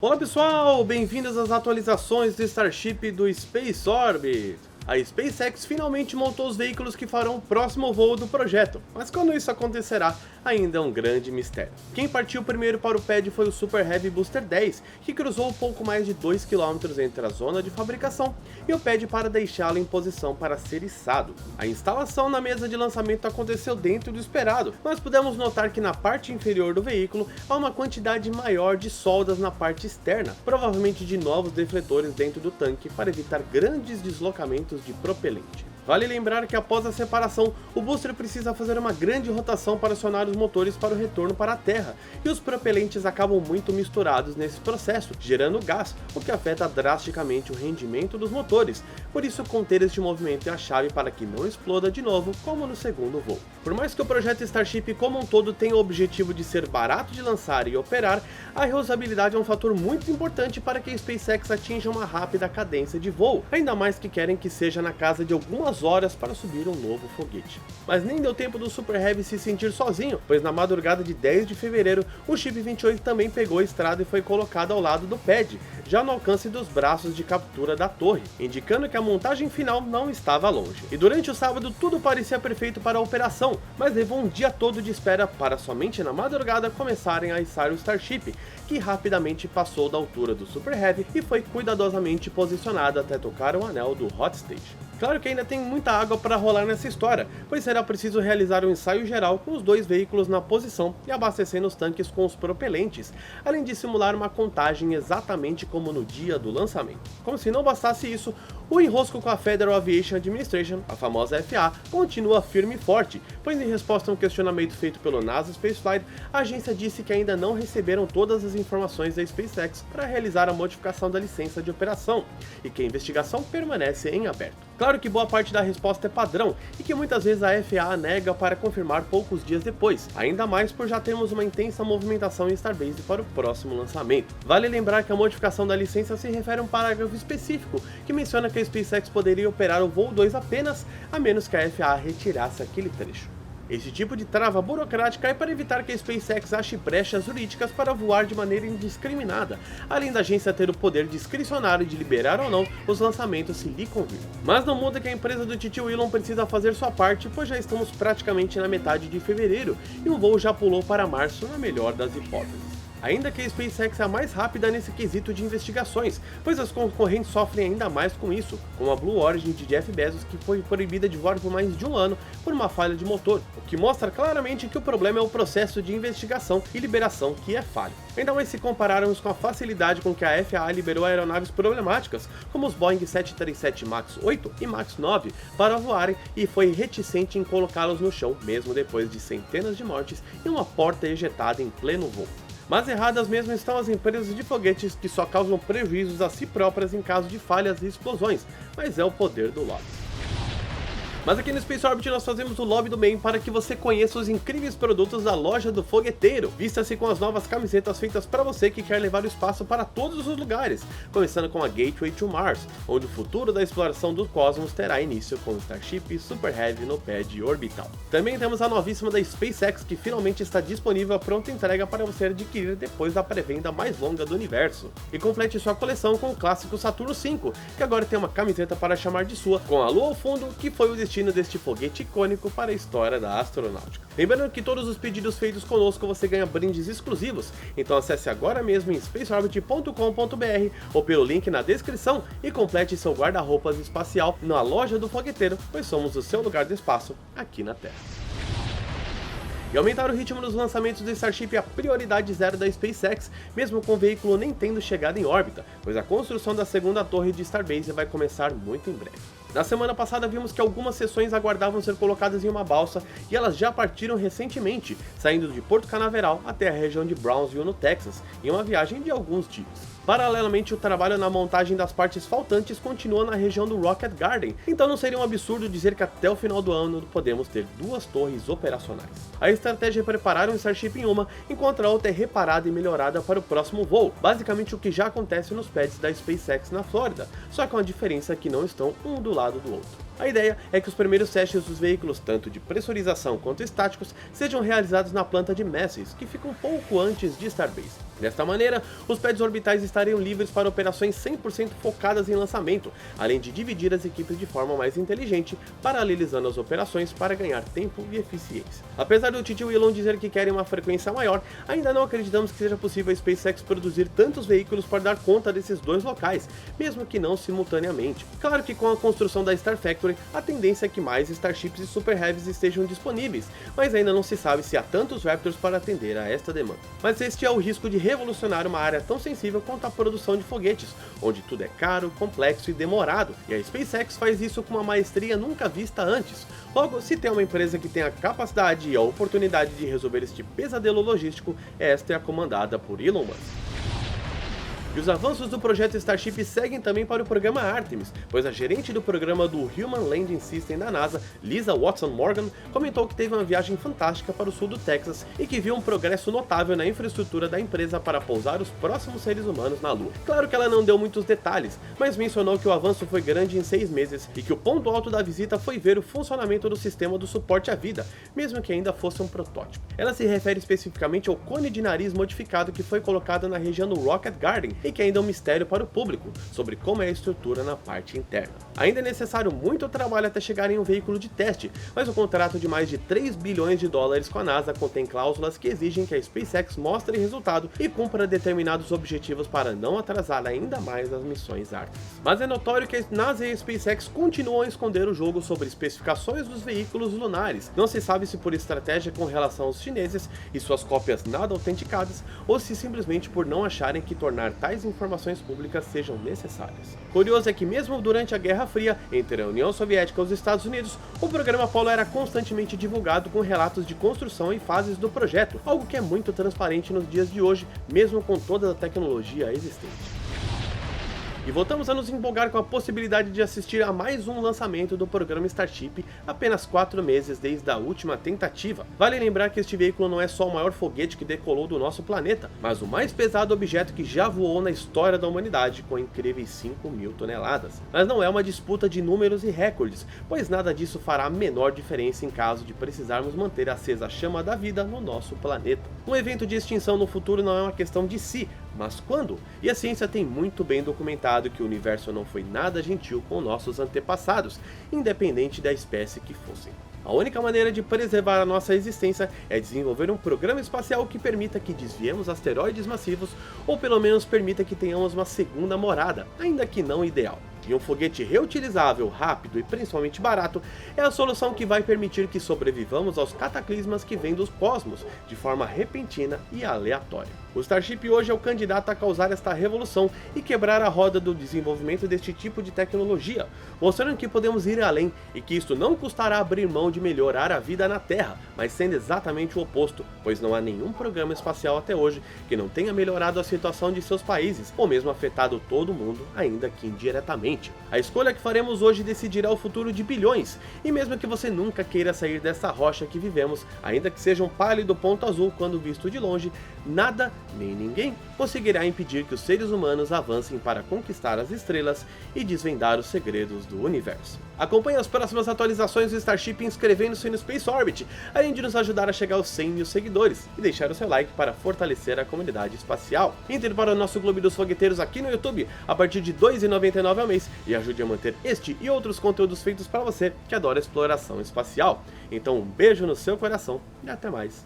Olá pessoal, bem-vindos às atualizações do Starship do Space Orbit. A SpaceX finalmente montou os veículos que farão o próximo voo do projeto, mas quando isso acontecerá ainda é um grande mistério. Quem partiu primeiro para o pad foi o Super Heavy Booster 10, que cruzou pouco mais de 2 km entre a zona de fabricação e o pad para deixá-lo em posição para ser içado. A instalação na mesa de lançamento aconteceu dentro do esperado, mas pudemos notar que na parte inferior do veículo há uma quantidade maior de soldas na parte externa, provavelmente de novos defletores dentro do tanque para evitar grandes deslocamentos de propelente. Vale lembrar que após a separação, o booster precisa fazer uma grande rotação para acionar os motores para o retorno para a Terra, e os propelentes acabam muito misturados nesse processo, gerando gás, o que afeta drasticamente o rendimento dos motores, por isso conter este movimento é a chave para que não exploda de novo, como no segundo voo. Por mais que o projeto Starship como um todo tenha o objetivo de ser barato de lançar e operar, a reusabilidade é um fator muito importante para que a SpaceX atinja uma rápida cadência de voo, ainda mais que querem que seja na casa de algumas horas para subir um novo foguete. Mas nem deu tempo do Super Heavy se sentir sozinho, pois na madrugada de 10 de fevereiro, o Chip 28 também pegou a estrada e foi colocado ao lado do pad, já no alcance dos braços de captura da torre, indicando que a montagem final não estava longe. E durante o sábado tudo parecia perfeito para a operação, mas levou um dia todo de espera para somente na madrugada começarem a içar o Starship, que rapidamente passou da altura do Super Heavy e foi cuidadosamente posicionado até tocar o anel do Hot Stage. Claro que ainda tem muita água para rolar nessa história, pois será preciso realizar um ensaio geral com os dois veículos na posição e abastecendo os tanques com os propelentes, além de simular uma contagem exatamente como no dia do lançamento. Como se não bastasse isso, o enrosco com a Federal Aviation Administration, a famosa FAA, continua firme e forte, pois em resposta a um questionamento feito pelo NASA Spaceflight, a agência disse que ainda não receberam todas as informações da SpaceX para realizar a modificação da licença de operação, e que a investigação permanece em aberto. Claro que boa parte da resposta é padrão, e que muitas vezes a FAA nega para confirmar poucos dias depois, ainda mais por já termos uma intensa movimentação em Starbase para o próximo lançamento. Vale lembrar que a modificação da licença se refere a um parágrafo específico, que menciona que a SpaceX poderia operar o voo 2 apenas, a menos que a FAA retirasse aquele trecho. Esse tipo de trava burocrática é para evitar que a SpaceX ache brechas jurídicas para voar de maneira indiscriminada, além da agência ter o poder discricionário de liberar ou não os lançamentos se lhe convir. Mas não muda que a empresa do titio Elon precisa fazer sua parte, pois já estamos praticamente na metade de fevereiro e o voo já pulou para março na melhor das hipóteses. Ainda que a SpaceX é a mais rápida nesse quesito de investigações, pois as concorrentes sofrem ainda mais com isso, como a Blue Origin de Jeff Bezos, que foi proibida de voar por mais de um ano por uma falha de motor, o que mostra claramente que o problema é o processo de investigação e liberação que é falho. Ainda mais se compararmos com a facilidade com que a FAA liberou aeronaves problemáticas, como os Boeing 737 MAX 8 e MAX 9, para voarem e foi reticente em colocá-los no chão, mesmo depois de centenas de mortes e uma porta ejetada em pleno voo. Mas erradas mesmo estão as empresas de foguetes que só causam prejuízos a si próprias em caso de falhas e explosões, mas é o poder do lobby. Mas aqui no Space Orbit nós fazemos o lobby do bem para que você conheça os incríveis produtos da loja do fogueteiro. Vista-se com as novas camisetas feitas para você que quer levar o espaço para todos os lugares, começando com a Gateway to Mars, onde o futuro da exploração do cosmos terá início com o Starship Super Heavy no pad orbital. Também temos a novíssima da SpaceX, que finalmente está disponível a pronta entrega para você adquirir depois da pré-venda mais longa do universo. E complete sua coleção com o clássico Saturno V, que agora tem uma camiseta para chamar de sua, com a lua ao fundo, que foi o destino deste foguete icônico para a história da astronáutica. Lembrando que todos os pedidos feitos conosco você ganha brindes exclusivos, então acesse agora mesmo em spaceorbit.com.br ou pelo link na descrição e complete seu guarda-roupas espacial na loja do fogueteiro, pois somos o seu lugar de espaço aqui na Terra. E aumentar o ritmo dos lançamentos do Starship é a prioridade zero da SpaceX, mesmo com o veículo nem tendo chegado em órbita, pois a construção da segunda torre de Starbase vai começar muito em breve. Na semana passada vimos que algumas seções aguardavam ser colocadas em uma balsa e elas já partiram recentemente, saindo de Porto Canaveral até a região de Brownsville, no Texas, em uma viagem de alguns dias. Paralelamente, o trabalho na montagem das partes faltantes continua na região do Rocket Garden, então não seria um absurdo dizer que até o final do ano podemos ter duas torres operacionais. A estratégia é preparar um Starship em uma, enquanto a outra é reparada e melhorada para o próximo voo, basicamente o que já acontece nos pads da SpaceX na Flórida, só com a diferença que não estão um do lado do outro. A ideia é que os primeiros testes dos veículos, tanto de pressurização quanto estáticos, sejam realizados na planta de Messies, que fica um pouco antes de Starbase. Desta maneira, os pads orbitais estariam livres para operações 100% focadas em lançamento, além de dividir as equipes de forma mais inteligente, paralelizando as operações para ganhar tempo e eficiência. Apesar do tio Elon dizer que querem uma frequência maior, ainda não acreditamos que seja possível a SpaceX produzir tantos veículos para dar conta desses dois locais, mesmo que não simultaneamente. Claro que com a construção da Star Factory, a tendência é que mais Starships e Super Heavies estejam disponíveis, mas ainda não se sabe se há tantos Raptors para atender a esta demanda. Mas este é o risco de revolucionar uma área tão sensível quanto a produção de foguetes, onde tudo é caro, complexo e demorado, e a SpaceX faz isso com uma maestria nunca vista antes. Logo, se tem uma empresa que tem a capacidade e a oportunidade de resolver este pesadelo logístico, esta é a comandada por Elon Musk. E os avanços do projeto Starship seguem também para o programa Artemis, pois a gerente do programa do Human Landing System da NASA, Lisa Watson Morgan, comentou que teve uma viagem fantástica para o sul do Texas e que viu um progresso notável na infraestrutura da empresa para pousar os próximos seres humanos na Lua. Claro que ela não deu muitos detalhes, mas mencionou que o avanço foi grande em 6 meses e que o ponto alto da visita foi ver o funcionamento do sistema do suporte à vida, mesmo que ainda fosse um protótipo. Ela se refere especificamente ao cone de nariz modificado que foi colocado na região do Rocket Garden, e que ainda é um mistério para o público sobre como é a estrutura na parte interna. Ainda é necessário muito trabalho até chegar em um veículo de teste, mas o contrato de mais de 3 bilhões de dólares com a NASA contém cláusulas que exigem que a SpaceX mostre resultado e cumpra determinados objetivos para não atrasar ainda mais as missões Artemis. Mas é notório que a NASA e a SpaceX continuam a esconder o jogo sobre especificações dos veículos lunares. Não se sabe se por estratégia com relação aos chineses e suas cópias nada autenticadas, ou se simplesmente por não acharem que tornar tais informações públicas sejam necessárias. Curioso é que mesmo durante a Guerra Fria entre a União Soviética e os Estados Unidos, o programa Apollo era constantemente divulgado com relatos de construção e fases do projeto, algo que é muito transparente nos dias de hoje, mesmo com toda a tecnologia existente. E voltamos a nos empolgar com a possibilidade de assistir a mais um lançamento do programa Starship apenas 4 meses desde a última tentativa. Vale lembrar que este veículo não é só o maior foguete que decolou do nosso planeta, mas o mais pesado objeto que já voou na história da humanidade, com incríveis 5.000 toneladas. Mas não é uma disputa de números e recordes, pois nada disso fará a menor diferença em caso de precisarmos manter acesa a chama da vida no nosso planeta. Um evento de extinção no futuro não é uma questão de se, mas quando? E a ciência tem muito bem documentado que o universo não foi nada gentil com nossos antepassados, independente da espécie que fossem. A única maneira de preservar a nossa existência é desenvolver um programa espacial que permita que desviemos asteroides massivos, ou pelo menos permita que tenhamos uma segunda morada, ainda que não ideal. E um foguete reutilizável, rápido e principalmente barato é a solução que vai permitir que sobrevivamos aos cataclismas que vêm dos cosmos de forma repentina e aleatória. O Starship hoje é o candidato a causar esta revolução e quebrar a roda do desenvolvimento deste tipo de tecnologia, mostrando que podemos ir além e que isto não custará abrir mão de melhorar a vida na Terra, mas sendo exatamente o oposto, pois não há nenhum programa espacial até hoje que não tenha melhorado a situação de seus países, ou mesmo afetado todo mundo, ainda que indiretamente. A escolha que faremos hoje decidirá o futuro de bilhões, e mesmo que você nunca queira sair dessa rocha que vivemos, ainda que seja um pálido ponto azul quando visto de longe, nada nem ninguém conseguirá impedir que os seres humanos avancem para conquistar as estrelas e desvendar os segredos do universo. Acompanhe as próximas atualizações do Starship inscrevendo-se no Space Orbit, além de nos ajudar a chegar aos 100 mil seguidores, e deixar o seu like para fortalecer a comunidade espacial. Entre para o nosso Clube dos Fogueteiros aqui no YouTube, a partir de R$ 2,99 ao mês, e ajude a manter este e outros conteúdos feitos para você que adora exploração espacial. Então um beijo no seu coração e até mais.